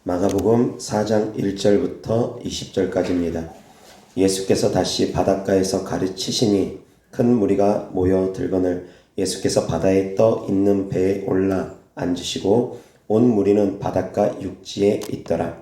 마가복음 4장 1절부터 20절까지입니다. 예수께서 다시 바닷가에서 가르치시니 큰 무리가 모여 들거늘 예수께서 바다에 떠 있는 배에 올라 앉으시고 온 무리는 바닷가 육지에 있더라.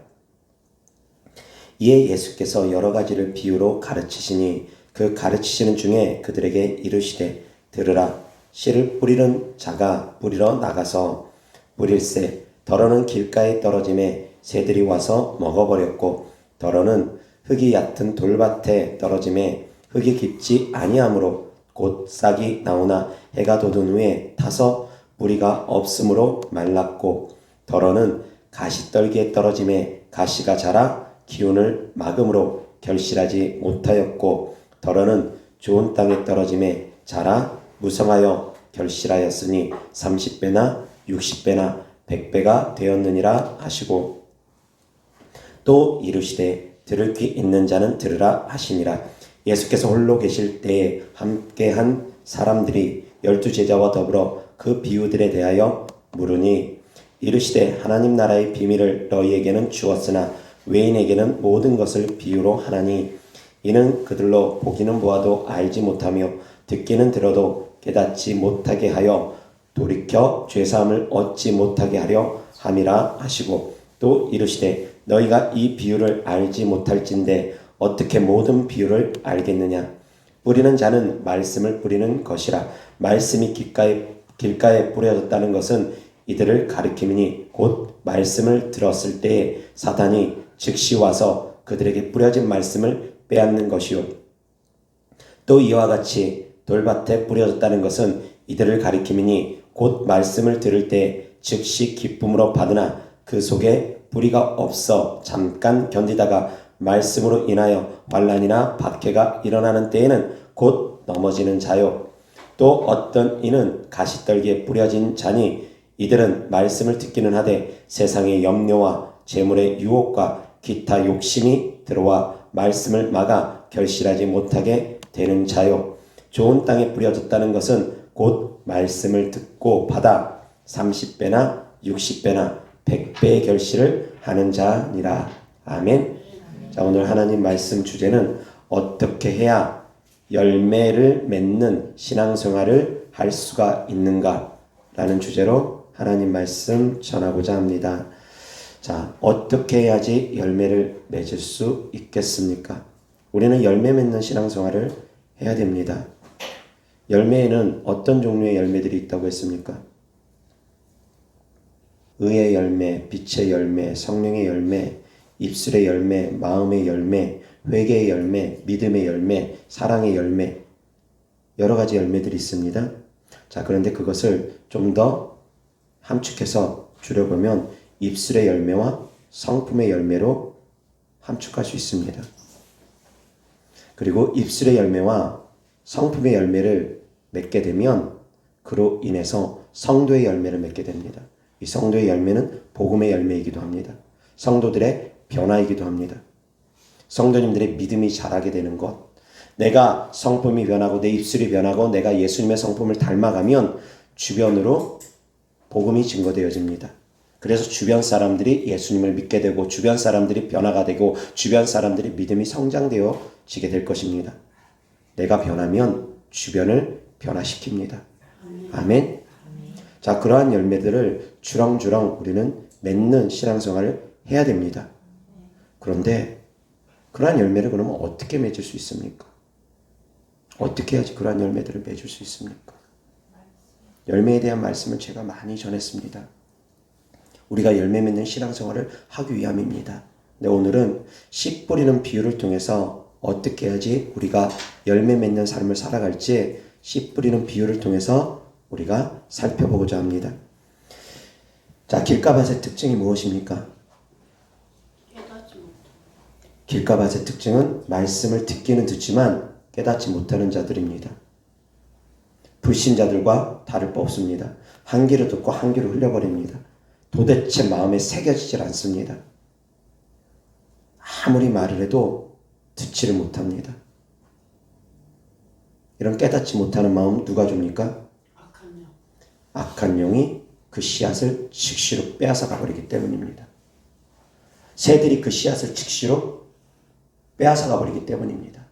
이에 예수께서 여러 가지를 비유로 가르치시니 그 가르치시는 중에 그들에게 이르시되 들으라. 씨를 뿌리는 자가 뿌리러 나가서 뿌릴새 더러는 길가에 떨어짐에 새들이 와서 먹어버렸고 더러는 흙이 얕은 돌밭에 떨어짐에 흙이 깊지 아니하므로 곧 싹이 나오나 해가 돋은 후에 타서 뿌리가 없으므로 말랐고 더러는 가시떨기에 떨어짐에 가시가 자라 기운을 막음으로 결실하지 못하였고 더러는 좋은 땅에 떨어짐에 자라 무성하여 결실하였으니 30배나 60배나 100배가 되었느니라 하시고 또 이르시되 들을 귀 있는 자는 들으라 하시니라. 예수께서 홀로 계실 때에 함께한 사람들이 12제자와 더불어 그 비유들에 대하여 물으니 이르시되 하나님 나라의 비밀을 너희에게는 주었으나 외인에게는 모든 것을 비유로 하나니 이는 그들로 보기는 보아도 알지 못하며 듣기는 들어도 깨닫지 못하게 하여 돌이켜 죄사함을 얻지 못하게 하려 함이라 하시고 또 이르시되 너희가 이 비유를 알지 못할진대 어떻게 모든 비유를 알겠느냐. 뿌리는 자는 말씀을 뿌리는 것이라. 말씀이 길가에 뿌려졌다는 것은 이들을 가리킴이니 곧 말씀을 들었을 때에 사탄이 즉시 와서 그들에게 뿌려진 말씀을 빼앗는 것이요. 또 이와 같이 돌밭에 뿌려졌다는 것은 이들을 가리킴이니 곧 말씀을 들을 때 즉시 기쁨으로 받으나 그 속에 뿌리가 없어 잠깐 견디다가 말씀으로 인하여 환난이나 박해가 일어나는 때에는 곧 넘어지는 자요. 또 어떤 이는 가시떨기에 뿌려진 자니 이들은 말씀을 듣기는 하되 세상의 염려와 재물의 유혹과 기타 욕심이 들어와 말씀을 막아 결실하지 못하게 되는 자요. 좋은 땅에 뿌려졌다는 것은 곧 말씀을 듣고 받아 30배나 60배나 100배의 결실을 하는 자니라. 아멘. 자, 오늘 하나님 말씀 주제는 어떻게 해야 열매를 맺는 신앙생활을 할 수가 있는가 라는 주제로 하나님 말씀 전하고자 합니다. 자, 어떻게 해야지 열매를 맺을 수 있겠습니까? 우리는 열매 맺는 신앙생활을 해야 됩니다. 열매에는 어떤 종류의 열매들이 있다고 했습니까? 의의 열매, 빛의 열매, 성령의 열매, 입술의 열매, 마음의 열매, 회개의 열매, 믿음의 열매, 사랑의 열매, 여러 가지 열매들이 있습니다. 자, 그런데 그것을 좀 더 함축해서 줄여보면 입술의 열매와 성품의 열매로 함축할 수 있습니다. 그리고 입술의 열매와 성품의 열매를 맺게 되면 그로 인해서 성도의 열매를 맺게 됩니다. 이 성도의 열매는 복음의 열매이기도 합니다. 성도들의 변화이기도 합니다. 성도님들의 믿음이 자라게 되는 것. 내가 성품이 변하고 내 입술이 변하고 내가 예수님의 성품을 닮아가면 주변으로 복음이 증거되어집니다. 그래서 주변 사람들이 예수님을 믿게 되고 주변 사람들이 변화가 되고 주변 사람들이 믿음이 성장되어지게 될 것입니다. 내가 변하면 주변을 변화시킵니다. 아멘. 자, 그러한 열매들을 주렁주렁 우리는 맺는 신앙생활을 해야 됩니다. 그런데 그러한 열매를 그러면 어떻게 맺을 수 있습니까? 어떻게 해야지 그러한 열매들을 맺을 수 있습니까? 열매에 대한 말씀을 제가 많이 전했습니다. 우리가 열매 맺는 신앙생활을 하기 위함입니다. 근데 오늘은 씨 뿌리는 비유를 통해서 어떻게 해야지 우리가 열매 맺는 삶을 살아갈지 씨 뿌리는 비유를 통해서 우리가 살펴보고자 합니다. 자, 길가밭의 특징이 무엇입니까? 길가밭의 특징은 말씀을 듣기는 듣지만 깨닫지 못하는 자들입니다. 불신자들과 다를 바 없습니다. 한 귀로 듣고 한 귀로 흘려버립니다. 도대체 마음에 새겨지질 않습니다. 아무리 말을 해도 듣지를 못합니다. 이런 깨닫지 못하는 마음 누가 줍니까? 악한 영이 그 씨앗을 즉시로 빼앗아 가버리기 때문입니다. 새들이 그 씨앗을 즉시로 빼앗아가 버리기 때문입니다.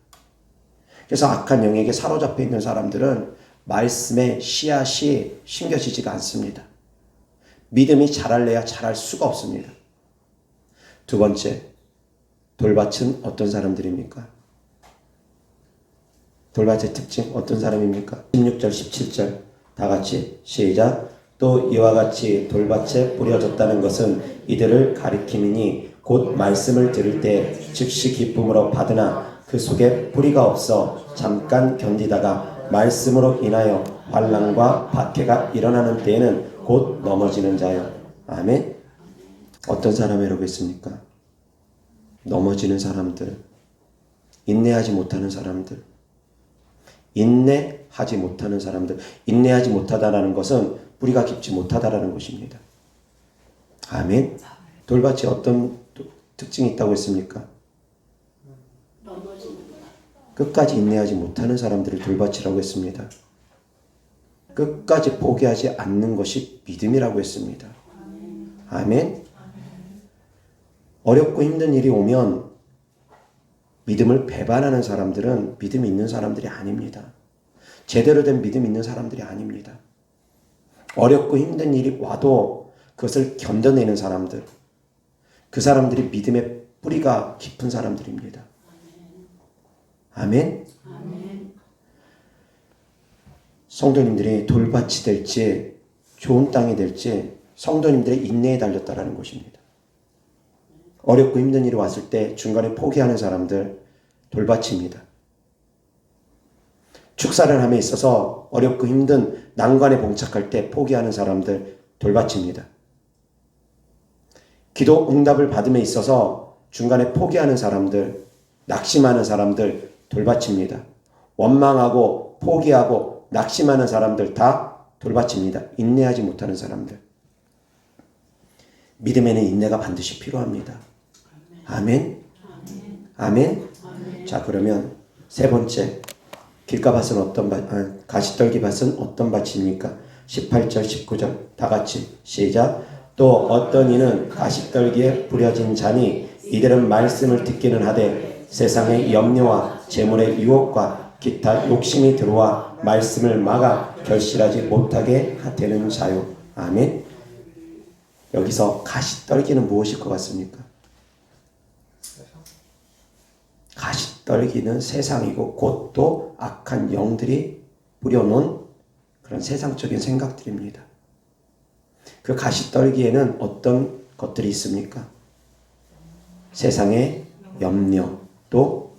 그래서 악한 영에게 사로잡혀 있는 사람들은 말씀의 씨앗이 심겨지지가 않습니다. 믿음이 자랄래야 자랄 수가 없습니다. 두 번째, 돌밭은 어떤 사람들입니까? 돌밭의 특징 어떤 사람입니까? 16절 17절 다 같이 시작. 또 이와 같이 돌밭에 뿌려졌다는 것은 이들을 가리킴이니 곧 말씀을 들을 때 즉시 기쁨으로 받으나 그 속에 뿌리가 없어 잠깐 견디다가 말씀으로 인하여 환난과 박해가 일어나는 때에는 곧 넘어지는 자요. 아멘. 어떤 사람이라고 했습니까? 넘어지는 사람들, 인내하지 못하는 사람들, 인내하지 못하는 사람들. 인내하지 못하다라는 것은 뿌리가 깊지 못하다라는 것입니다. 아멘. 돌밭이 어떤 특징이 있다고 했습니까? 끝까지 인내하지 못하는 사람들을 돌밭이라고 했습니다. 끝까지 포기하지 않는 것이 믿음이라고 했습니다. 아멘. 어렵고 힘든 일이 오면 믿음을 배반하는 사람들은 믿음이 있는 사람들이 아닙니다. 제대로 된 믿음 있는 사람들이 아닙니다. 어렵고 힘든 일이 와도 그것을 견뎌내는 사람들, 그 사람들이 믿음의 뿌리가 깊은 사람들입니다. 아멘. 성도님들이 돌밭이 될지 좋은 땅이 될지 성도님들의 인내에 달렸다라는 것입니다. 어렵고 힘든 일이 왔을 때 중간에 포기하는 사람들 돌밭입니다. 축사를 함에 있어서 어렵고 힘든 난관에 봉착할 때 포기하는 사람들 돌밭입니다. 기도 응답을 받음에 있어서 중간에 포기하는 사람들, 낙심하는 사람들 돌밭입니다. 원망하고 포기하고 낙심하는 사람들 다 돌밭입니다. 인내하지 못하는 사람들. 믿음에는 인내가 반드시 필요합니다. 아멘. 아멘. 자, 그러면 세 번째, 길가밭은 어떤 밭, 가시떨기 밭은 어떤 밭입니까? 18절 19절 다 같이 시작. 또 어떤 이는 가시떨기에 뿌려진 자니 이들은 말씀을 듣기는 하되 세상의 염려와 재물의 유혹과 기타 욕심이 들어와 말씀을 막아 결실하지 못하게 되는 자요. 아멘. 여기서 가시떨기는 무엇일 것 같습니까? 가시떨기는 세상이고 곧 또 악한 영들이 뿌려놓은 그런 세상적인 생각들입니다. 그 가시떨기에는 어떤 것들이 있습니까? 세상의 염려, 또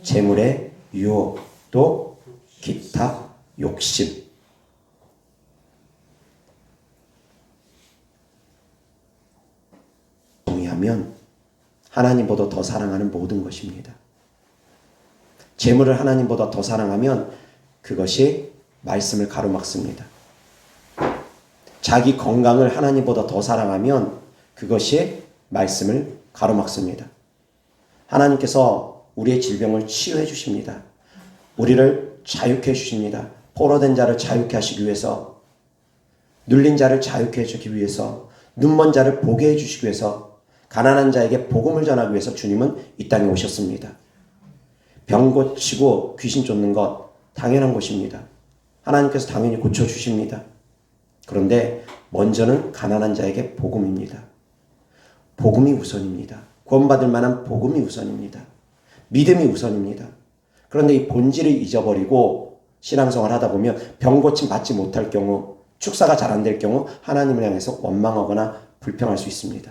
재물의 유혹, 또 기타 욕심. 정의하면 하나님보다 더 사랑하는 모든 것입니다. 재물을 하나님보다 더 사랑하면 그것이 말씀을 가로막습니다. 자기 건강을 하나님보다 더 사랑하면 그것이 말씀을 가로막습니다. 하나님께서 우리의 질병을 치유해 주십니다. 우리를 자유케 해 주십니다. 포로된 자를 자유케 하시기 위해서, 눌린 자를 자유케 해주기 위해서, 눈먼 자를 보게 해주시기 위해서, 가난한 자에게 복음을 전하기 위해서 주님은 이 땅에 오셨습니다. 병 고치고 귀신 쫓는 것 당연한 것입니다. 하나님께서 당연히 고쳐주십니다. 그런데 먼저는 가난한 자에게 복음입니다. 복음이 우선입니다. 구원받을 만한 복음이 우선입니다. 믿음이 우선입니다. 그런데 이 본질을 잊어버리고 신앙생활을 하다 보면 병 고침 받지 못할 경우, 축사가 잘 안 될 경우 하나님을 향해서 원망하거나 불평할 수 있습니다.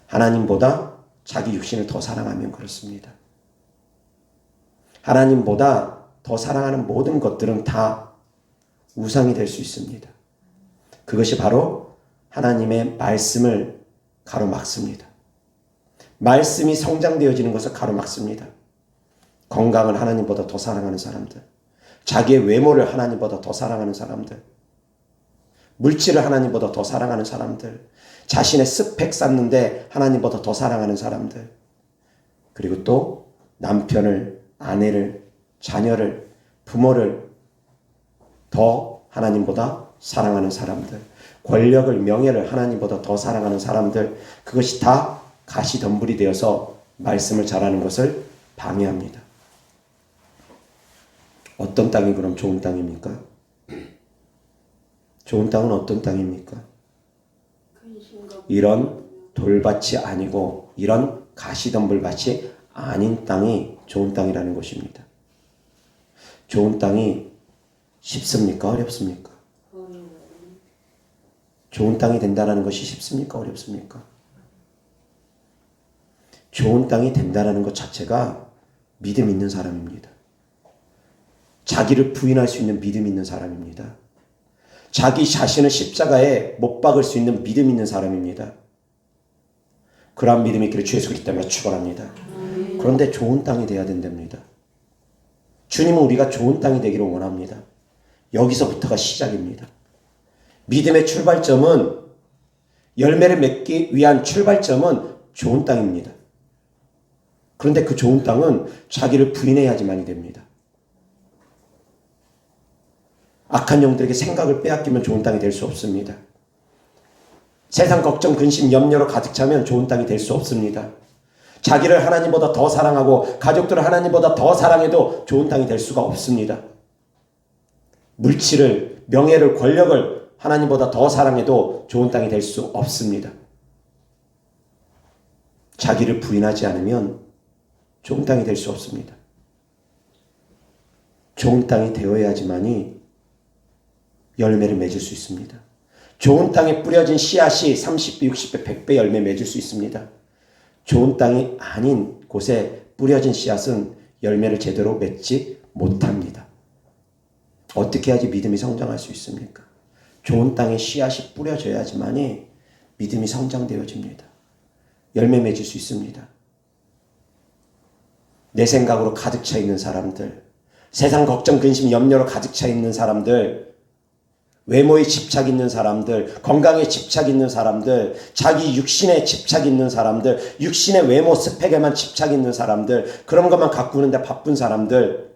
하나님보다 자기 육신을 더 사랑하면 그렇습니다. 하나님보다 더 사랑하는 모든 것들은 다 우상이 될 수 있습니다. 그것이 바로 하나님의 말씀을 가로막습니다. 말씀이 성장되어지는 것을 가로막습니다. 건강을 하나님보다 더 사랑하는 사람들, 자기의 외모를 하나님보다 더 사랑하는 사람들, 물질을 하나님보다 더 사랑하는 사람들, 자신의 스펙 쌓는데 하나님보다 더 사랑하는 사람들, 그리고 또 남편을, 아내를, 자녀를, 부모를 더 하나님보다 사랑하는 사람들, 권력을, 명예를 하나님보다 더 사랑하는 사람들, 그것이 다 가시덤불이 되어서 말씀을 잘하는 것을 방해합니다. 어떤 땅이 그럼 좋은 땅입니까? 좋은 땅은 어떤 땅입니까? 이런 돌밭이 아니고 이런 가시덤불밭이 아닌 땅이 좋은 땅이라는 것입니다. 좋은 땅이 쉽습니까? 어렵습니까? 좋은 땅이 된다는 것이 쉽습니까? 어렵습니까? 좋은 땅이 된다는 것 자체가 믿음 있는 사람입니다. 자기를 부인할 수 있는 믿음 있는 사람입니다. 자기 자신을 십자가에 못 박을 수 있는 믿음 있는 사람입니다. 그러한 믿음이 있기를 주 예수 그리스도 때문에 축원합니다. 그런데 좋은 땅이 돼야 된답니다. 주님은 우리가 좋은 땅이 되기를 원합니다. 여기서부터가 시작입니다. 믿음의 출발점은, 열매를 맺기 위한 출발점은 좋은 땅입니다. 그런데 그 좋은 땅은 자기를 부인해야지만이 됩니다. 악한 영들에게 생각을 빼앗기면 좋은 땅이 될 수 없습니다. 세상 걱정, 근심, 염려로 가득 차면 좋은 땅이 될 수 없습니다. 자기를 하나님보다 더 사랑하고 가족들을 하나님보다 더 사랑해도 좋은 땅이 될 수가 없습니다. 물질을, 명예를, 권력을 하나님보다 더 사랑해도 좋은 땅이 될 수 없습니다. 자기를 부인하지 않으면 좋은 땅이 될 수 없습니다. 좋은 땅이 되어야지만이 열매를 맺을 수 있습니다. 좋은 땅에 뿌려진 씨앗이 30배, 60배, 100배 열매 맺을 수 있습니다. 좋은 땅이 아닌 곳에 뿌려진 씨앗은 열매를 제대로 맺지 못합니다. 어떻게 해야지 믿음이 성장할 수 있습니까? 좋은 땅에 씨앗이 뿌려져야지만이 믿음이 성장되어집니다. 열매 맺을 수 있습니다. 내 생각으로 가득 차 있는 사람들, 세상 걱정, 근심, 염려로 가득 차 있는 사람들, 외모에 집착 있는 사람들, 건강에 집착 있는 사람들, 자기 육신에 집착 있는 사람들, 육신의 외모 스펙에만 집착 있는 사람들, 그런 것만 가꾸는데 바쁜 사람들,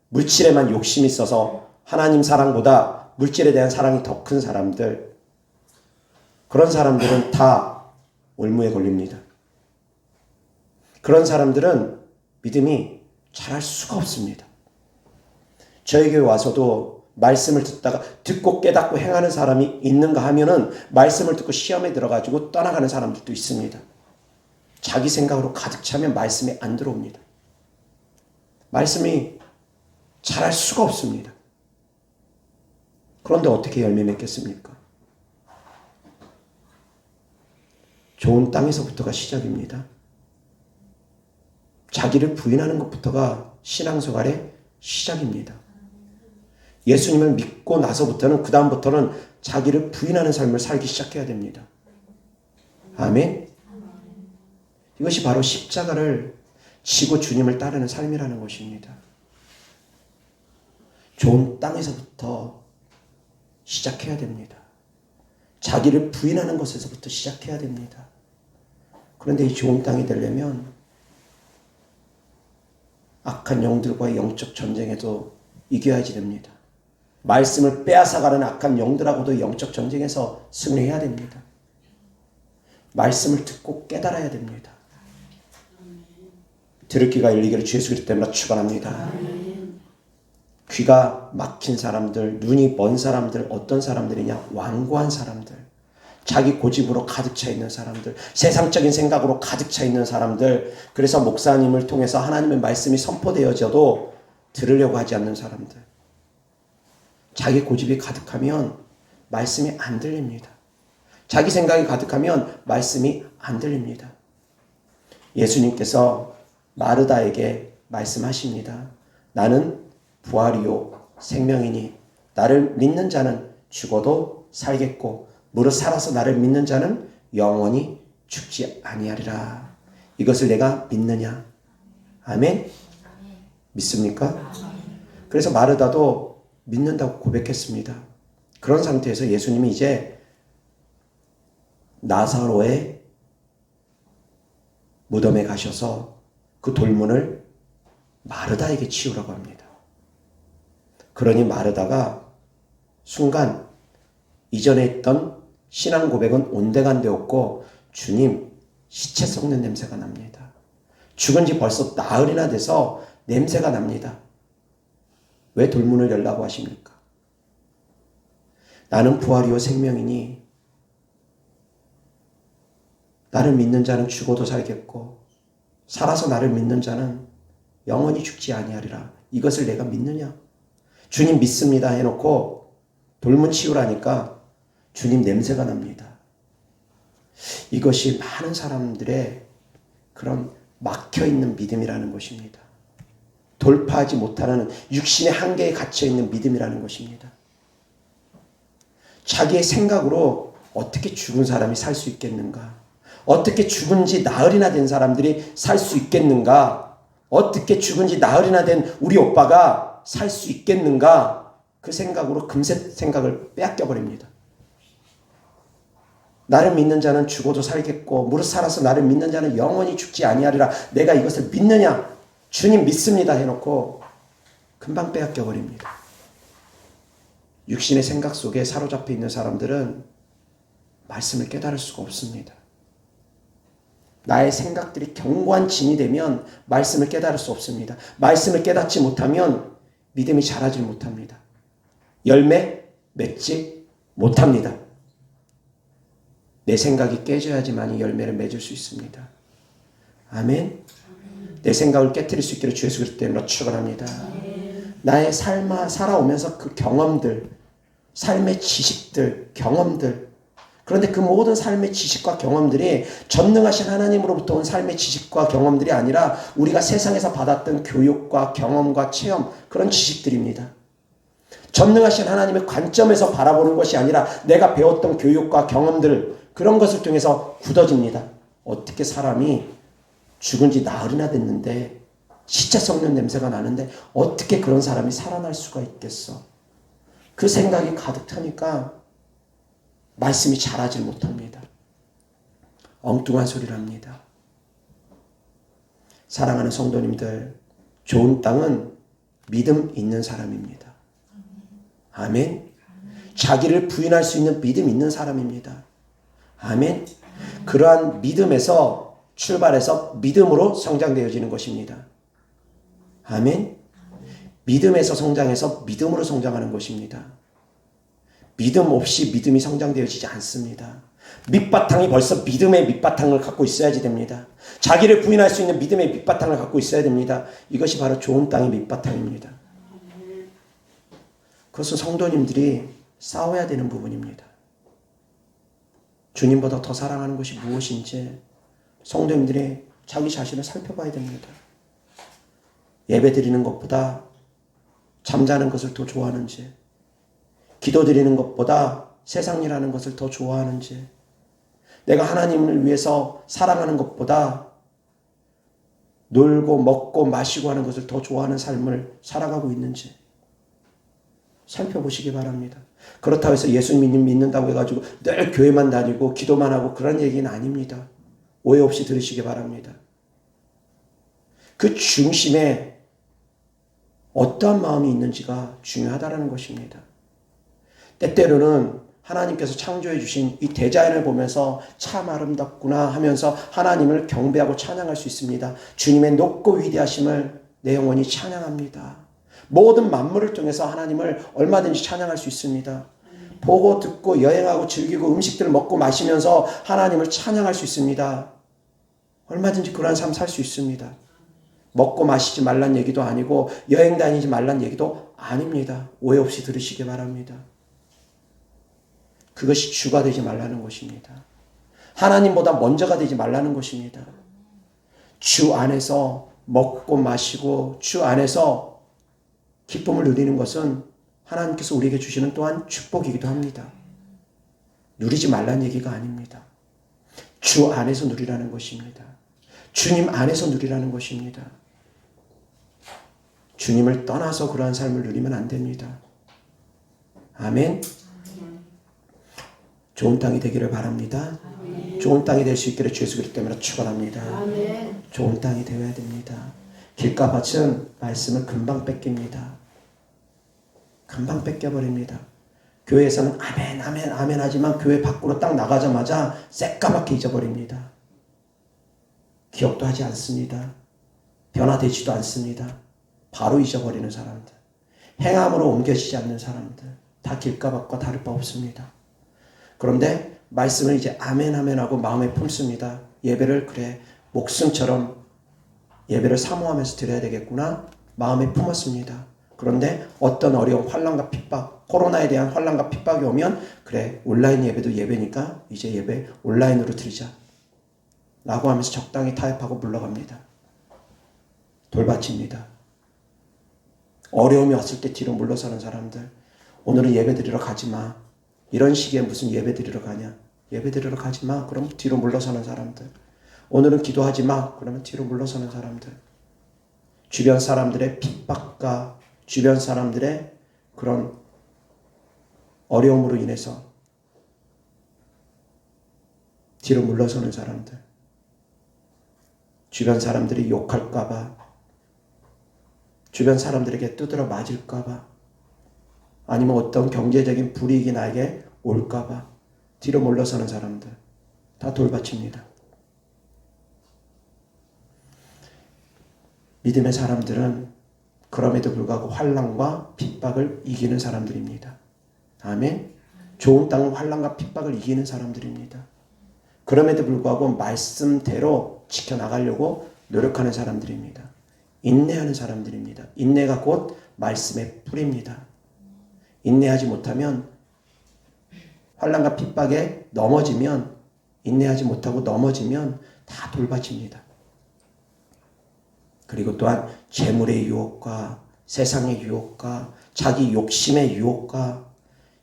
물질에만 욕심이 있어서 하나님 사랑보다 물질에 대한 사랑이 더 큰 사람들, 그런 사람들은 다 올무에 걸립니다. 그런 사람들은 믿음이 자랄 수가 없습니다. 저에게 와서도 말씀을 듣고 깨닫고 행하는 사람이 있는가 하면은 말씀을 듣고 시험에 들어가지고 떠나가는 사람들도 있습니다. 자기 생각으로 가득 차면 말씀이 안 들어옵니다. 말씀이 자랄 수가 없습니다. 그런데 어떻게 열매 맺겠습니까? 좋은 땅에서부터가 시작입니다. 자기를 부인하는 것부터가 신앙생활의 시작입니다. 예수님을 믿고 나서부터는, 그 다음부터는 자기를 부인하는 삶을 살기 시작해야 됩니다. 아멘. 이것이 바로 십자가를 지고 주님을 따르는 삶이라는 것입니다. 좋은 땅에서부터 시작해야 됩니다. 자기를 부인하는 것에서부터 시작해야 됩니다. 그런데 이 좋은 땅이 되려면 악한 영들과의 영적 전쟁에도 이겨야지 됩니다. 말씀을 빼앗아가는 악한 영들하고도 영적 전쟁에서 승리해야 됩니다. 말씀을 듣고 깨달아야 됩니다. 들을 귀가 열리기를 주 예수 그리스도 때문에 축원합니다. 귀가 막힌 사람들, 눈이 먼 사람들, 어떤 사람들이냐? 완고한 사람들, 자기 고집으로 가득 차 있는 사람들, 세상적인 생각으로 가득 차 있는 사람들, 그래서 목사님을 통해서 하나님의 말씀이 선포되어져도 들으려고 하지 않는 사람들, 자기 고집이 가득하면 말씀이 안 들립니다. 자기 생각이 가득하면 말씀이 안 들립니다. 예수님께서 마르다에게 말씀하십니다. 나는 부활이요 생명이니 나를 믿는 자는 죽어도 살겠고 무릇 살아서 나를 믿는 자는 영원히 죽지 아니하리라. 이것을 내가 믿느냐? 아멘? 믿습니까? 그래서 마르다도 믿는다고 고백했습니다. 그런 상태에서 예수님이 이제 나사로의 무덤에 가셔서 그 돌문을 마르다에게 치우라고 합니다. 그러니 마르다가 순간 이전에 했던 신앙 고백은 온데간데 없고, 주님, 시체 썩는 냄새가 납니다. 죽은 지 벌써 나흘이나 돼서 냄새가 납니다. 왜 돌문을 열라고 하십니까? 나는 부활이요 생명이니 나를 믿는 자는 죽어도 살겠고 살아서 나를 믿는 자는 영원히 죽지 아니하리라. 이것을 내가 믿느냐? 주님 믿습니다 해놓고 돌문 치우라니까 주님 냄새가 납니다. 이것이 많은 사람들의 그런 막혀있는 믿음이라는 것입니다. 돌파하지 못하는 육신의 한계에 갇혀있는 믿음이라는 것입니다. 자기의 생각으로 어떻게 죽은 사람이 살 수 있겠는가? 어떻게 죽은 지 나흘이나 된 사람들이 살 수 있겠는가? 어떻게 죽은 지 나흘이나 된 우리 오빠가 살 수 있겠는가? 그 생각으로 금세 생각을 빼앗겨 버립니다. 나를 믿는 자는 죽어도 살겠고 무릇 살아서 나를 믿는 자는 영원히 죽지 아니하리라. 내가 이것을 믿느냐? 주님 믿습니다 해놓고 금방 빼앗겨 버립니다. 육신의 생각 속에 사로잡혀 있는 사람들은 말씀을 깨달을 수가 없습니다. 나의 생각들이 견고한 진이 되면 말씀을 깨달을 수 없습니다. 말씀을 깨닫지 못하면 믿음이 자라질 못합니다. 열매 맺지 못합니다. 내 생각이 깨져야지만 이 열매를 맺을 수 있습니다. 아멘. 내 생각을 깨트릴 수 있기를 주 예수 그리스도 이름으로 축원합니다. 나의 살아오면서 그 경험들, 삶의 지식들, 경험들, 그런데 그 모든 삶의 지식과 경험들이 전능하신 하나님으로부터 온 삶의 지식과 경험들이 아니라 우리가 세상에서 받았던 교육과 경험과 체험, 그런 지식들입니다. 전능하신 하나님의 관점에서 바라보는 것이 아니라 내가 배웠던 교육과 경험들, 그런 것을 통해서 굳어집니다. 어떻게 사람이 죽은 지 나흘이나 됐는데 시체 썩는 냄새가 나는데 어떻게 그런 사람이 살아날 수가 있겠어? 그 생각이 가득 차니까 말씀이 자라질 못합니다. 엉뚱한 소리를 합니다. 사랑하는 성도님들, 좋은 땅은 믿음 있는 사람입니다. 아멘. 자기를 부인할 수 있는 믿음 있는 사람입니다. 아멘. 그러한 믿음에서 출발해서 믿음으로 성장되어지는 것입니다. 아멘. 믿음에서 성장해서 믿음으로 성장하는 것입니다. 믿음 없이 믿음이 성장되어지지 않습니다. 밑바탕이 벌써 믿음의 밑바탕을 갖고 있어야지 됩니다. 자기를 부인할 수 있는 믿음의 밑바탕을 갖고 있어야 됩니다. 이것이 바로 좋은 땅의 밑바탕입니다. 그것은 성도님들이 싸워야 되는 부분입니다. 주님보다 더 사랑하는 것이 무엇인지 성도님들이 자기 자신을 살펴봐야 됩니다. 예배 드리는 것보다 잠자는 것을 더 좋아하는지, 기도 드리는 것보다 세상 일하는 것을 더 좋아하는지, 내가 하나님을 위해서 사랑하는 것보다 놀고 먹고 마시고 하는 것을 더 좋아하는 삶을 살아가고 있는지 살펴보시기 바랍니다. 그렇다고 해서 예수님 믿는다고 해가지고 늘 교회만 다니고 기도만 하고 그런 얘기는 아닙니다. 오해 없이 들으시기 바랍니다. 그 중심에 어떠한 마음이 있는지가 중요하다는 것입니다. 때때로는 하나님께서 창조해 주신 이 대자연을 보면서 참 아름답구나 하면서 하나님을 경배하고 찬양할 수 있습니다. 주님의 높고 위대하심을 내 영혼이 찬양합니다. 모든 만물을 통해서 하나님을 얼마든지 찬양할 수 있습니다. 보고 듣고 여행하고 즐기고 음식들을 먹고 마시면서 하나님을 찬양할 수 있습니다. 얼마든지 그러한 삶 살 수 있습니다. 먹고 마시지 말란 얘기도 아니고 여행 다니지 말란 얘기도 아닙니다. 오해 없이 들으시기 바랍니다. 그것이 주가 되지 말라는 것입니다. 하나님보다 먼저가 되지 말라는 것입니다. 주 안에서 먹고 마시고 주 안에서 기쁨을 누리는 것은 하나님께서 우리에게 주시는 또한 축복이기도 합니다. 누리지 말라는 얘기가 아닙니다. 주 안에서 누리라는 것입니다. 주님 안에서 누리라는 것입니다. 주님을 떠나서 그러한 삶을 누리면 안 됩니다. 아멘. 좋은 땅이 되기를 바랍니다. 아멘. 좋은 땅이 될 수 있기를 주 예수 그리스도 때문에 축원합니다. 아멘. 좋은 땅이 되어야 됩니다. 길가밭은 말씀을 금방 뺏깁니다. 금방 뺏겨버립니다. 교회에서는 아멘 아멘 아멘 하지만 교회 밖으로 딱 나가자마자 새까맣게 잊어버립니다. 기억도 하지 않습니다. 변화되지도 않습니다. 바로 잊어버리는 사람들, 행함으로 옮겨지지 않는 사람들, 다 길가밭과 다를 바 없습니다. 그런데 말씀을 이제 아멘 아멘 하고 마음에 품습니다. 예배를 그래 목숨처럼 예배를 사모하면서 드려야 되겠구나 마음에 품었습니다. 그런데 어떤 어려운 환난과 핍박, 코로나에 대한 환난과 핍박이 오면 그래 온라인 예배도 예배니까 이제 예배 온라인으로 드리자 라고 하면서 적당히 타협하고 물러갑니다. 돌바칩니다. 어려움이 왔을 때 뒤로 물러서는 사람들, 오늘은 예배 드리러 가지 마. 이런 시기에 무슨 예배 드리러 가냐? 예배 드리러 가지 마. 그럼 뒤로 물러서는 사람들. 오늘은 기도하지 마. 그러면 뒤로 물러서는 사람들. 주변 사람들의 핍박과 주변 사람들의 그런 어려움으로 인해서 뒤로 물러서는 사람들. 주변 사람들이 욕할까봐, 주변 사람들에게 두드러 맞을까봐, 아니면 어떤 경제적인 불이익이 나에게 올까봐 뒤로 물러서는 사람들 다 돌바칩니다. 믿음의 사람들은 그럼에도 불구하고 환난과 핍박을 이기는 사람들입니다. 아멘. 좋은 땅은 환난과 핍박을 이기는 사람들입니다. 그럼에도 불구하고 말씀대로 지켜나가려고 노력하는 사람들입니다. 인내하는 사람들입니다. 인내가 곧 말씀의 뿌리입니다. 인내하지 못하면 환난과 핍박에 넘어지면, 인내하지 못하고 넘어지면 다 돌바칩니다. 그리고 또한 재물의 유혹과 세상의 유혹과 자기 욕심의 유혹과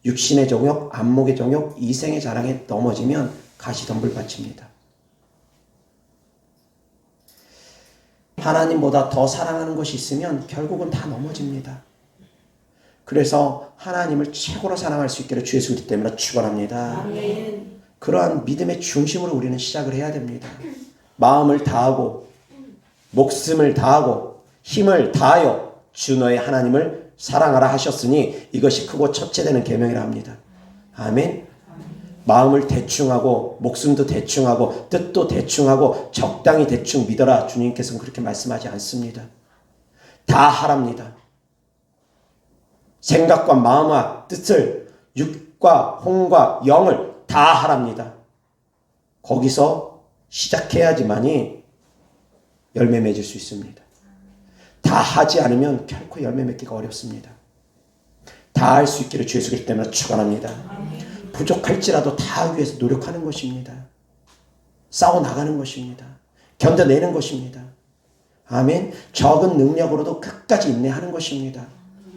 육신의 정욕, 안목의 정욕, 이생의 자랑에 넘어지면 가시덤불밭입니다. 하나님보다 더 사랑하는 것이 있으면 결국은 다 넘어집니다. 그래서 하나님을 최고로 사랑할 수 있기를 주 예수 그리스도 때문에 축원합니다. 아멘. 그러한 믿음의 중심으로 우리는 시작을 해야 됩니다. 마음을 다하고 목숨을 다하고 힘을 다하여 주 너의 하나님을 사랑하라 하셨으니 이것이 크고 첫째 되는 계명이라 합니다. 아멘. 마음을 대충하고 목숨도 대충하고 뜻도 대충하고 적당히 대충 믿어라, 주님께서는 그렇게 말씀하지 않습니다. 다 하랍니다. 생각과 마음과 뜻을, 육과 혼과 영을 다 하랍니다. 거기서 시작해야지만이 열매 맺을 수 있습니다. 다 하지 않으면 결코 열매 맺기가 어렵습니다. 다 할 수 있기를 주 예수 그리스도 때문에 축원합니다. 부족할지라도 다 하기 위해서 노력하는 것입니다. 싸워 나가는 것입니다. 견뎌내는 것입니다. 아멘. 적은 능력으로도 끝까지 인내하는 것입니다.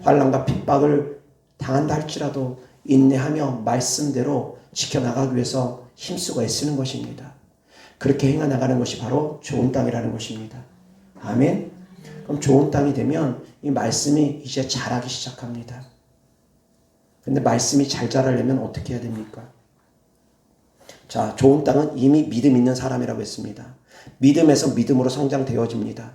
환난과 핍박을 당한다 할지라도 인내하며 말씀대로 지켜나가기 위해서 힘쓰고 애쓰는 것입니다. 그렇게 행해나가는 것이 바로 좋은 땅이라는 것입니다. 아멘. 그럼 좋은 땅이 되면 이 말씀이 이제 자라기 시작합니다. 근데 말씀이 잘 자라려면 어떻게 해야 됩니까? 자, 좋은 땅은 이미 믿음 있는 사람이라고 했습니다. 믿음에서 믿음으로 성장되어집니다.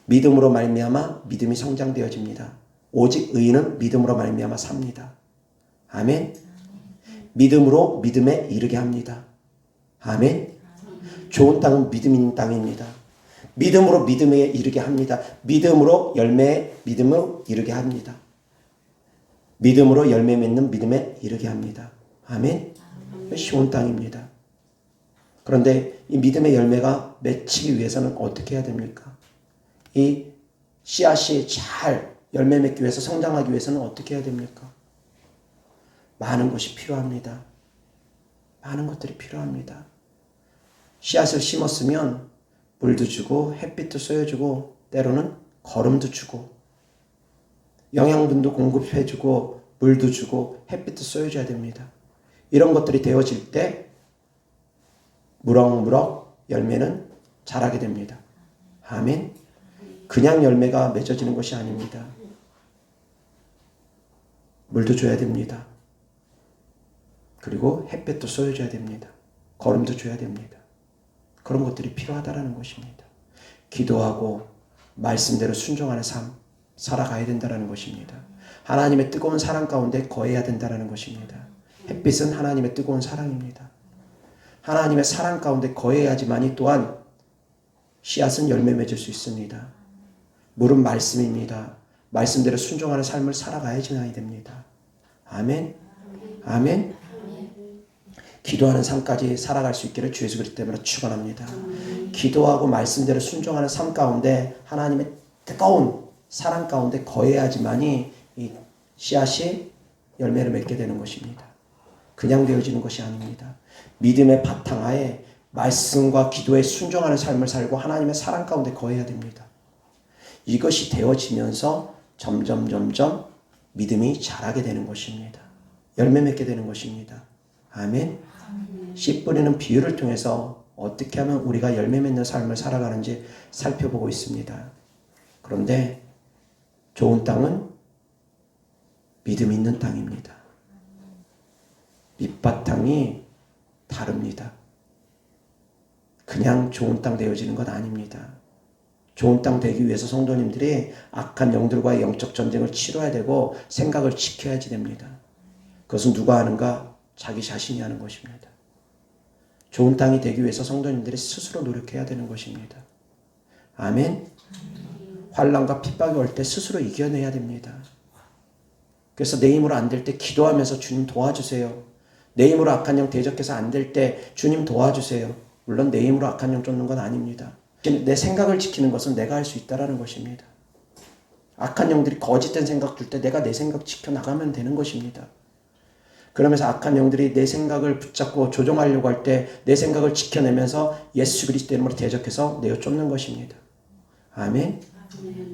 믿음으로 말미암아 믿음이 성장되어집니다. 오직 의인은 믿음으로 말미암아 삽니다. 아멘. 믿음으로 믿음에 이르게 합니다. 아멘. 좋은 땅은 믿음 있는 땅입니다. 믿음으로 믿음에 이르게 합니다. 믿음으로 열매에 믿음으로 이르게 합니다. 믿음으로 열매 맺는 믿음에 이르게 합니다. 아멘. 쉬운 땅입니다. 그런데 이 믿음의 열매가 맺히기 위해서는 어떻게 해야 됩니까? 이 씨앗이 잘 열매 맺기 위해서, 성장하기 위해서는 어떻게 해야 됩니까? 많은 것이 필요합니다. 많은 것들이 필요합니다. 씨앗을 심었으면 물도 주고 햇빛도 쏘여주고 때로는 거름도 주고 영양분도 공급해주고 물도 주고 햇빛도 쏘여줘야 됩니다. 이런 것들이 되어질 때 무럭무럭 열매는 자라게 됩니다. 아멘. 그냥 열매가 맺어지는 것이 아닙니다. 물도 줘야 됩니다. 그리고 햇빛도 쏘여줘야 됩니다. 거름도 줘야 됩니다. 그런 것들이 필요하다는 것입니다. 기도하고 말씀대로 순종하는 삶 살아가야 된다는 것입니다. 하나님의 뜨거운 사랑 가운데 거해야 된다는 것입니다. 햇빛은 하나님의 뜨거운 사랑입니다. 하나님의 사랑 가운데 거해야지만이 또한 씨앗은 열매 맺을 수 있습니다. 물은 말씀입니다. 말씀대로 순종하는 삶을 살아가야지만이 됩니다. 아멘. 아멘. 기도하는 삶까지 살아갈 수 있기를 주 예수 그리스도 때문에 축원합니다. 기도하고 말씀대로 순종하는 삶 가운데 하나님의 뜨거운 사랑 가운데 거해야지만이 이 씨앗이 열매를 맺게 되는 것입니다. 그냥 되어지는 것이 아닙니다. 믿음의 바탕하에 말씀과 기도에 순종하는 삶을 살고 하나님의 사랑 가운데 거해야 됩니다. 이것이 되어지면서 점점 믿음이 자라게 되는 것입니다. 열매 맺게 되는 것입니다. 아멘. 씨 뿌리는 비유를 통해서 어떻게 하면 우리가 열매 맺는 삶을 살아가는지 살펴보고 있습니다. 그런데 좋은 땅은 믿음 있는 땅입니다. 밑바탕이 다릅니다. 그냥 좋은 땅 되어지는 것 아닙니다. 좋은 땅 되기 위해서 성도님들이 악한 영들과의 영적 전쟁을 치러야 되고 생각을 지켜야지 됩니다. 그것은 누가 하는가? 자기 자신이 하는 것입니다. 좋은 땅이 되기 위해서 성도님들이 스스로 노력해야 되는 것입니다. 아멘. 환난과 핍박이 올 때 스스로 이겨내야 됩니다. 그래서 내 힘으로 안 될 때 기도하면서 주님 도와주세요. 내 힘으로 악한 영 대적해서 안 될 때 주님 도와주세요. 물론 내 힘으로 악한 영 쫓는 건 아닙니다. 내 생각을 지키는 것은 내가 할 수 있다는 것입니다. 악한 영들이 거짓된 생각 줄 때 내가 내 생각 지켜나가면 되는 것입니다. 그러면서 악한 영들이 내 생각을 붙잡고 조종하려고 할 때 내 생각을 지켜내면서 예수 그리스도 이름으로 대적해서 내어 쫓는 것입니다. 아멘.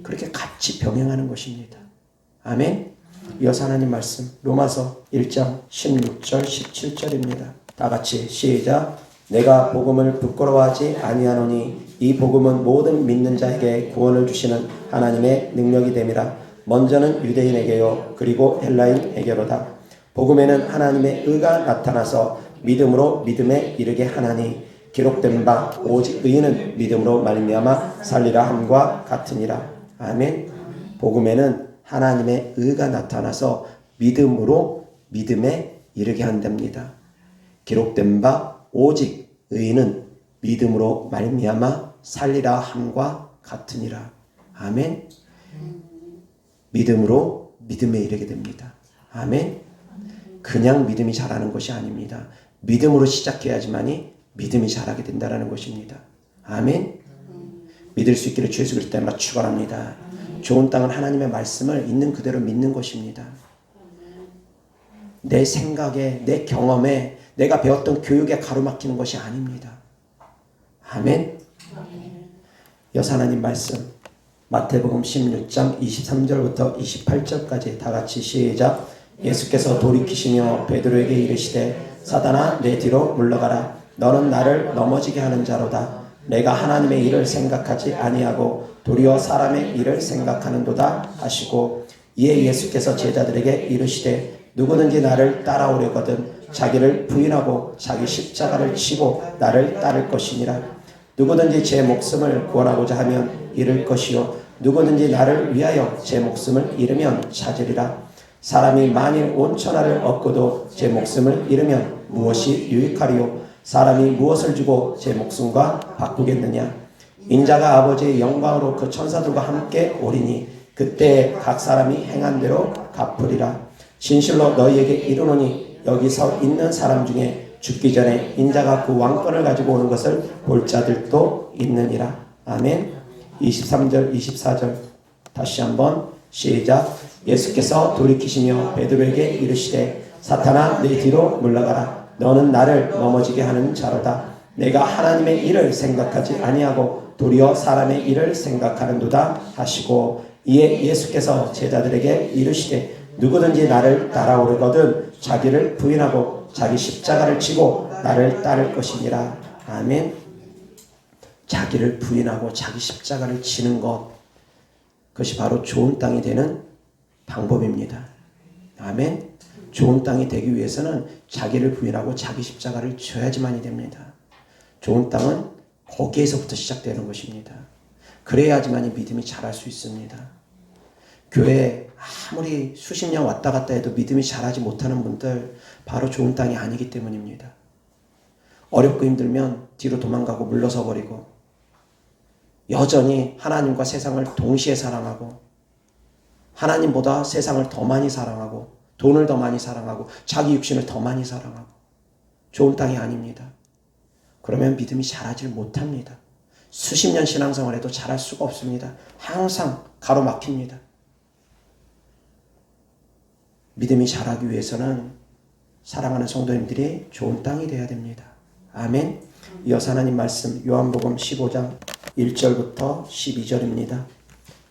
그렇게 같이 병행하는 것입니다. 아멘. 이어서 하나님 말씀 로마서 1장 16절 17절입니다. 다 같이 시작. 내가 복음을 부끄러워하지 아니하노니 이 복음은 모든 믿는 자에게 구원을 주시는 하나님의 능력이 됨이라. 먼저는 유대인에게요 그리고 헬라인에게로다. 복음에는 하나님의 의가 나타나서 믿음으로 믿음에 이르게 하나니 기록된 바 오직 의인은 믿음으로 말미암아 살리라 함과 같으니라. 아멘. 복음에는 하나님의 의가 나타나서 믿음으로 믿음에 이르게 한답니다. 기록된 바 오직 의인은 믿음으로 말미암아 살리라 함과 같으니라. 아멘. 믿음으로 믿음에 이르게 됩니다. 아멘. 그냥 믿음이 자라는 것이 아닙니다. 믿음으로 시작해야지만이 믿음이 자라게 된다는 것입니다. 아멘. 믿을 수 있기를 주 예수 그리스도 때문에 축원합니다. 좋은 땅은 하나님의 말씀을 있는 그대로 믿는 것입니다. 내 생각에, 내 경험에, 내가 배웠던 교육에 가로막히는 것이 아닙니다. 아멘. 여사 하나님 말씀 마태복음 16장 23절부터 28절까지 다 같이 시작. 예수께서 돌이키시며 베드로에게 이르시되 사단아 내 뒤로 물러가라. 너는 나를 넘어지게 하는 자로다. 내가 하나님의 일을 생각하지 아니하고 도리어 사람의 일을 생각하는도다 하시고 이에 예수께서 제자들에게 이르시되 누구든지 나를 따라오려거든 자기를 부인하고 자기 십자가를 지고 나를 따를 것이니라. 누구든지 제 목숨을 구원하고자 하면 잃을 것이요 누구든지 나를 위하여 제 목숨을 잃으면 찾으리라. 사람이 만일 온 천하를 얻고도 제 목숨을 잃으면 무엇이 유익하리요? 사람이 무엇을 주고 제 목숨과 바꾸겠느냐? 인자가 아버지의 영광으로 그 천사들과 함께 오리니 그때 각 사람이 행한 대로 갚으리라. 진실로 너희에게 이르노니 여기 서 있는 사람 중에 죽기 전에 인자가 그 왕권을 가지고 오는 것을 볼 자들도 있느니라. 아멘. 23절 24절 다시 한번 시작. 예수께서 돌이키시며 베드로에게 이르시되 사탄아 내 뒤로 물러가라. 너는 나를 넘어지게 하는 자로다. 내가 하나님의 일을 생각하지 아니하고 도리어 사람의 일을 생각하는도다 하시고 이에 예수께서 제자들에게 이르시되 누구든지 나를 따라오려거든 자기를 부인하고 자기 십자가를 지고 나를 따를 것이니라. 아멘. 자기를 부인하고 자기 십자가를 지는 것, 그것이 바로 좋은 땅이 되는 방법입니다. 아멘. 좋은 땅이 되기 위해서는 자기를 부인하고 자기 십자가를 져야지만이 됩니다. 좋은 땅은 거기에서부터 시작되는 것입니다. 그래야지만이 믿음이 자랄 수 있습니다. 교회에 아무리 수십 년 왔다 갔다 해도 믿음이 자라지 못하는 분들 바로 좋은 땅이 아니기 때문입니다. 어렵고 힘들면 뒤로 도망가고 물러서 버리고 여전히 하나님과 세상을 동시에 사랑하고 하나님보다 세상을 더 많이 사랑하고 돈을 더 많이 사랑하고 자기 육신을 더 많이 사랑하고 좋은 땅이 아닙니다. 그러면 믿음이 자라질 못합니다. 수십 년 신앙생활에도 자랄 수가 없습니다. 항상 가로막힙니다. 믿음이 자라기 위해서는 사랑하는 성도님들이 좋은 땅이 되어야 됩니다. 아멘. 이어서 하나님 말씀 요한복음 15장 1절부터 12절입니다.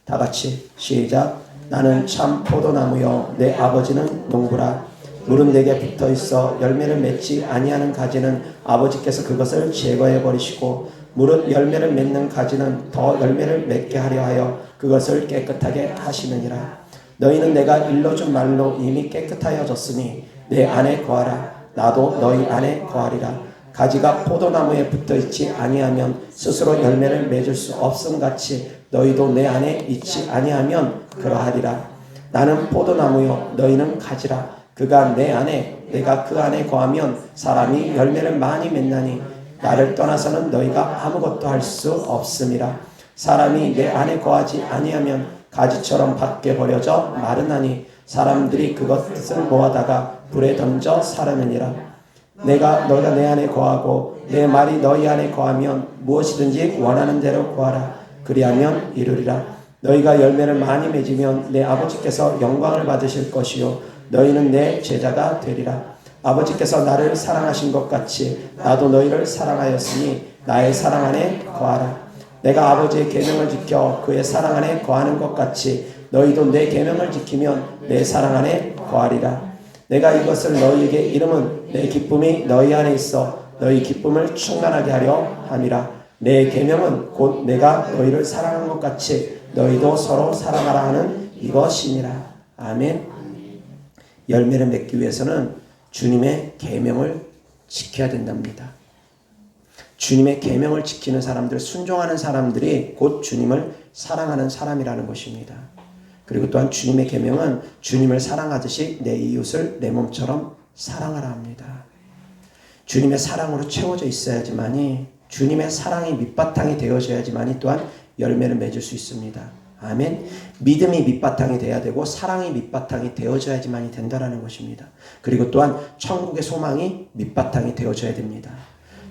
다 같이 시작. 나는 참 포도나무요 내 아버지는 농부라. 물은 내게 붙어 있어 열매를 맺지 아니하는 가지는 아버지께서 그것을 제거해 버리시고 무릇 열매를 맺는 가지는 더 열매를 맺게 하려 하여 그것을 깨끗하게 하시느니라. 너희는 내가 일러준 말로 이미 깨끗하여졌으니 내 안에 거하라. 나도 너희 안에 거하리라. 가지가 포도나무에 붙어있지 아니하면 스스로 열매를 맺을 수 없음같이 너희도 내 안에 있지 아니하면 그러하리라. 나는 포도나무요 너희는 가지라. 그가 내 안에 내가 그 안에 거하면 사람이 열매를 많이 맺나니 나를 떠나서는 너희가 아무것도 할 수 없음이라. 사람이 내 안에 거하지 아니하면 가지처럼 밖에 버려져 마르나니 사람들이 그것을 모아다가 불에 던져 사르느니라. 너희가 내 안에 거하고 내 말이 너희 안에 거하면 무엇이든지 원하는 대로 구하라. 그리하면 이루리라. 너희가 열매를 많이 맺으면 내 아버지께서 영광을 받으실 것이요 너희는 내 제자가 되리라. 아버지께서 나를 사랑하신 것 같이 나도 너희를 사랑하였으니 나의 사랑 안에 거하라. 내가 아버지의 계명을 지켜 그의 사랑 안에 거하는 것 같이 너희도 내 계명을 지키면 내 사랑 안에 거하리라. 내가 이것을 너희에게 이름은 내 기쁨이 너희 안에 있어 너희 기쁨을 충만하게 하려 함이라. 내 계명은 곧 내가 너희를 사랑한 것 같이 너희도 서로 사랑하라 하는 이것이니라. 아멘. 열매를 맺기 위해서는 주님의 계명을 지켜야 된답니다. 주님의 계명을 지키는 사람들, 순종하는 사람들이 곧 주님을 사랑하는 사람이라는 것입니다. 그리고 또한 주님의 계명은 주님을 사랑하듯이 내 이웃을 내 몸처럼 사랑하라 합니다. 주님의 사랑으로 채워져 있어야지만이 주님의 사랑이 밑바탕이 되어져야지만이 또한 열매를 맺을 수 있습니다. 아멘. 믿음이 밑바탕이 돼야 되고 사랑이 밑바탕이 되어져야지만이 된다라는 것입니다. 그리고 또한 천국의 소망이 밑바탕이 되어져야 됩니다.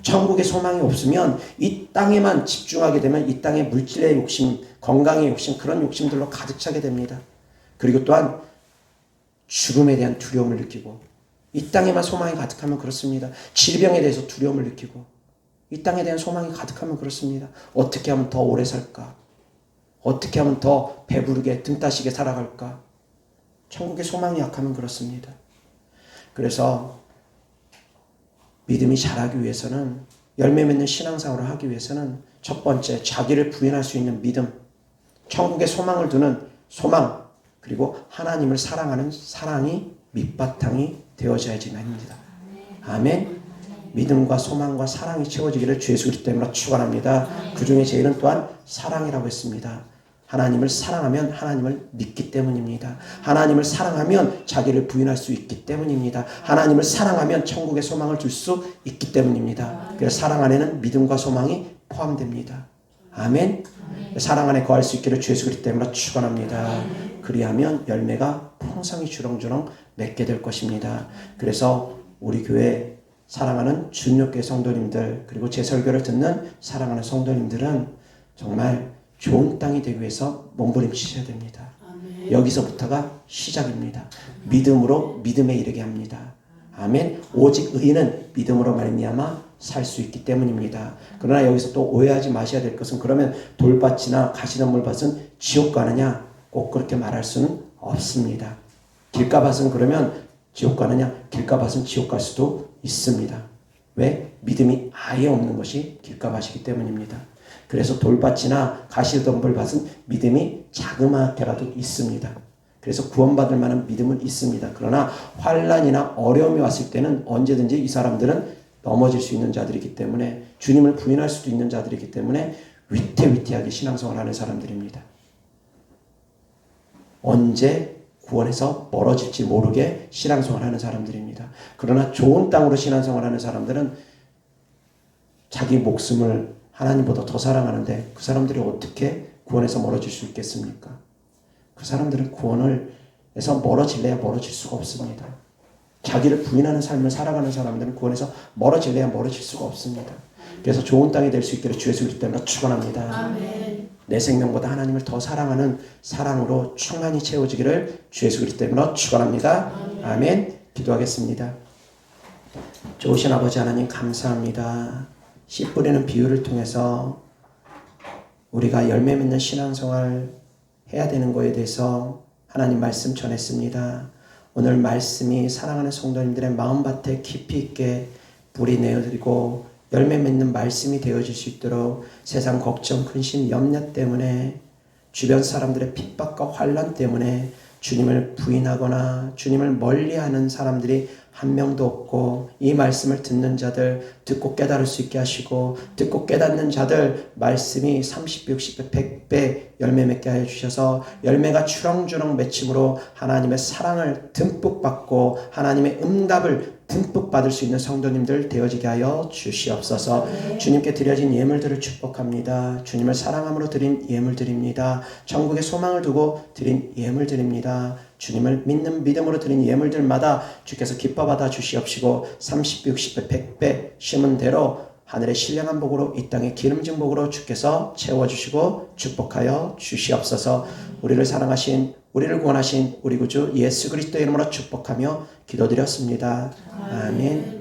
천국의 소망이 없으면 이 땅에만 집중하게 되면 이 땅의 물질의 욕심, 건강의 욕심, 그런 욕심들로 가득 차게 됩니다. 그리고 또한 죽음에 대한 두려움을 느끼고 이 땅에만 소망이 가득하면 그렇습니다. 질병에 대해서 두려움을 느끼고 이 땅에 대한 소망이 가득하면 그렇습니다. 어떻게 하면 더 오래 살까? 어떻게 하면 더 배부르게 등 따시게 살아갈까? 천국의 소망이 약하면 그렇습니다. 그래서 믿음이 자라기 위해서는 열매 맺는 신앙생활을 하기 위해서는 첫 번째 자기를 부인할 수 있는 믿음, 천국의 소망을 두는 소망, 그리고 하나님을 사랑하는 사랑이 밑바탕이 되어져야지만입니다. 아멘. 믿음과 소망과 사랑이 채워지기를 주 예수 그리스도 이름으로 축원합니다. 그 중에 제일은 또한 사랑이라고 했습니다. 하나님을 사랑하면 하나님을 믿기 때문입니다. 하나님을 사랑하면 자기를 부인할 수 있기 때문입니다. 하나님을 사랑하면 천국의 소망을 줄 수 있기 때문입니다. 그래서 사랑 안에는 믿음과 소망이 포함됩니다. 아멘. 사랑 안에 거할 수 있기를 주 예수 그리스도 이름으로 축원합니다. 그리하면 열매가 풍성히 주렁주렁 맺게 될 것입니다. 그래서 우리 교회 사랑하는 준육교회 성도님들 그리고 제 설교를 듣는 사랑하는 성도님들은 정말 좋은 땅이 되기 위해서 몸부림치셔야 됩니다. 아멘. 여기서부터가 시작입니다. 믿음으로 믿음에 이르게 합니다. 아멘. 오직 의인은 믿음으로 말미암아 살 수 있기 때문입니다. 그러나 여기서 또 오해하지 마셔야 될 것은 그러면 돌밭이나 가시덤불밭은 지옥 가느냐? 꼭 그렇게 말할 수는 없습니다. 길가밭은 그러면 지옥 가느냐? 길가밭은 지옥 갈 수도 있습니다. 왜? 믿음이 아예 없는 것이 길가밭이기 때문입니다. 그래서 돌밭이나 가시덤불밭은 믿음이 자그마하게라도 있습니다. 그래서 구원받을 만한 믿음은 있습니다. 그러나 환난이나 어려움이 왔을 때는 언제든지 이 사람들은 넘어질 수 있는 자들이기 때문에 주님을 부인할 수도 있는 자들이기 때문에 위태위태하게 신앙생활을 하는 사람들입니다. 언제 구원에서 멀어질지 모르게 신앙생활을 하는 사람들입니다. 그러나 좋은 땅으로 신앙생활을 하는 사람들은 자기 목숨을 하나님보다 더 사랑하는데 그 사람들이 어떻게 구원에서 멀어질 수 있겠습니까? 그 사람들은 구원에서 멀어질래야 멀어질 수가 없습니다. 자기를 부인하는 삶을 살아가는 사람들은 구원에서 멀어질래야 멀어질 수가 없습니다. 그래서 좋은 땅이 될 수 있기를 주 예수 그리스도 때문에 축원합니다. 아멘. 내 생명보다 하나님을 더 사랑하는 사랑으로 충만히 채워지기를 주 예수 그리스도 때문에 축원합니다. 아멘. 기도하겠습니다. 좋으신 아버지 하나님 감사합니다. 씨 뿌리는 비유를 통해서 우리가 열매 맺는 신앙생활 해야 되는 거에 대해서 하나님 말씀 전했습니다. 오늘 말씀이 사랑하는 성도님들의 마음밭에 깊이 있게 뿌리 내어드리고 열매 맺는 말씀이 되어질 수 있도록 세상 걱정, 근심, 염려 때문에 주변 사람들의 핍박과 환난 때문에 주님을 부인하거나 주님을 멀리하는 사람들이 한 명도 없고 이 말씀을 듣는 자들 듣고 깨달을 수 있게 하시고 듣고 깨닫는 자들 말씀이 30배, 60배, 100배 열매 맺게 하여 주셔서 열매가 주렁주렁 맺힘으로 하나님의 사랑을 듬뿍 받고 하나님의 응답을 듬뿍 받을 수 있는 성도님들 되어지게 하여 주시옵소서. 주님께 드려진 예물들을 축복합니다. 주님을 사랑함으로 드린 예물 드립니다. 천국의 소망을 두고 드린 예물 드립니다. 주님을 믿는 믿음으로 드린 예물들마다 주께서 기뻐 받아 주시옵시고 30배, 60배, 100배 심은 대로 하늘의 신령한 복으로 이 땅의 기름진 복으로 주께서 채워주시고 축복하여 주시옵소서. 우리를 사랑하신 우리를 구원하신 우리 구주 예수 그리스도의 이름으로 축복하며 기도드렸습니다. 아멘.